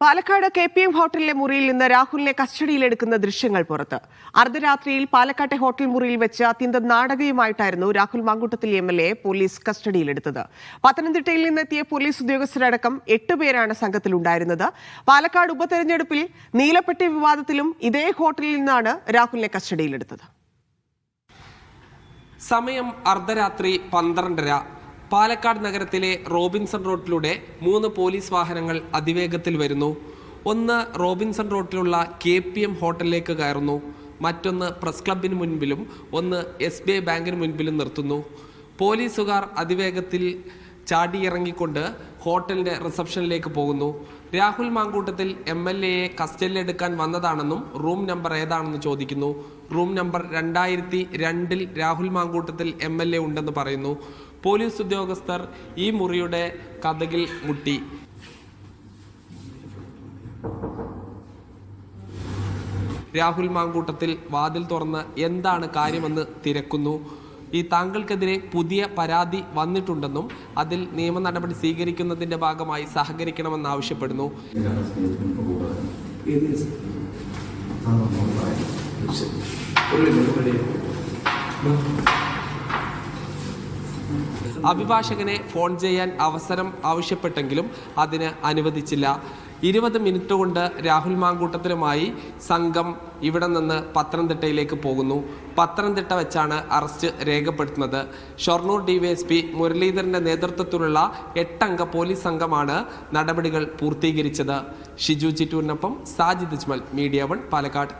Palakkad KPM ഹോട്ടലിലെ മുറിയിൽ നിന്ന് രാഹുലിനെ കസ്റ്റഡിയിലെടുക്കുന്ന ദൃശ്യങ്ങൾ പുറത്ത്. അർദ്ധരാത്രിയിൽ പാലക്കാട്ടെ ഹോട്ടൽ മുറിയിൽ വെച്ച് അത്യന്തം നാടകീയമായിട്ടായിരുന്നു രാഹുൽ മാങ്കൂട്ടത്തിൽ MLA പോലീസ് കസ്റ്റഡിയിലെടുത്തത്. പത്തനംതിട്ടയിൽ നിന്നെത്തിയ പോലീസ് ഉദ്യോഗസ്ഥരടക്കം 8 പേരാണ് സംഘത്തിലുണ്ടായിരുന്നത്. പാലക്കാട് ഉപതെരഞ്ഞെടുപ്പിൽ നീലപ്പെട്ടി വിവാദത്തിലും ഇതേ ഹോട്ടലിൽ നിന്നാണ് രാഹുലിനെ കസ്റ്റഡിയിലെടുത്തത്. സമയം അർദ്ധരാത്രി 12:30. പാലക്കാട് നഗരത്തിലെ റോബിൻസൺ റോഡിലൂടെ 3 പോലീസ് വാഹനങ്ങൾ അതിവേഗത്തിൽ വരുന്നു. ഒന്ന് റോബിൻസൺ റോഡിലുള്ള KPM ഹോട്ടലിലേക്ക് കയറുന്നു. മറ്റൊന്ന് പ്രസ് ക്ലബിന് മുൻപിലും ഒന്ന് SBI ബാങ്കിന് മുൻപിലും നിർത്തുന്നു. പോലീസുകാർ അതിവേഗത്തിൽ ചാടിയിറങ്ങിക്കൊണ്ട് ഹോട്ടലിൻ്റെ റിസപ്ഷനിലേക്ക് പോകുന്നു. രാഹുൽ മാങ്കൂട്ടത്തിൽ MLAയെ കസ്റ്റഡിയിലെടുക്കാൻ വന്നതാണെന്നും റൂം നമ്പർ ഏതാണെന്ന് ചോദിക്കുന്നു. Room number 2002 Rahul Mankoottathil MLA ഉണ്ടെന്ന് പറയുന്നു. പോലീസ് ഉദ്യോഗസ്ഥർ ഈ മുറിയുടെ കതകിൽ മുട്ടി. രാഹുൽ മാങ്കൂട്ടത്തിൽ വാതിൽ തുറന്ന് എന്താണ് കാര്യമെന്ന് തിരക്കുന്നു. താങ്കൾക്കെതിരെ പുതിയ പരാതി വന്നിട്ടുണ്ടെന്നും അതിൽ നിയമ നടപടി സ്വീകരിക്കുന്നതിന്റെ ഭാഗമായി സഹകരിക്കണമെന്ന് ആവശ്യപ്പെടുന്നു. അഭിഭാഷകനെ ഫോൺ ചെയ്യാൻ അവസരം ആവശ്യപ്പെട്ടെങ്കിലും അതിന് അനുവദിച്ചില്ല. 20 മിനിറ്റ് കൊണ്ട് രാഹുൽ മാങ്കൂട്ടത്തിലുമായി സംഘം ഇവിടെ നിന്ന് പത്തനംതിട്ടയിലേക്ക് പോകുന്നു. പത്തനംതിട്ട വെച്ചാണ് അറസ്റ്റ് രേഖപ്പെടുത്തുന്നത്. ഷൊർണൂർ DYSP മുരളീധരന്റെ നേതൃത്വത്തിലുള്ള 8 അംഗ പോലീസ് സംഘമാണ് നടപടികൾ പൂർത്തീകരിച്ചത്. ഷിജു ചിറ്റൂരിനൊപ്പം സാജിദ് അജ്മൽ, മീഡിയ 1 പാലക്കാട്.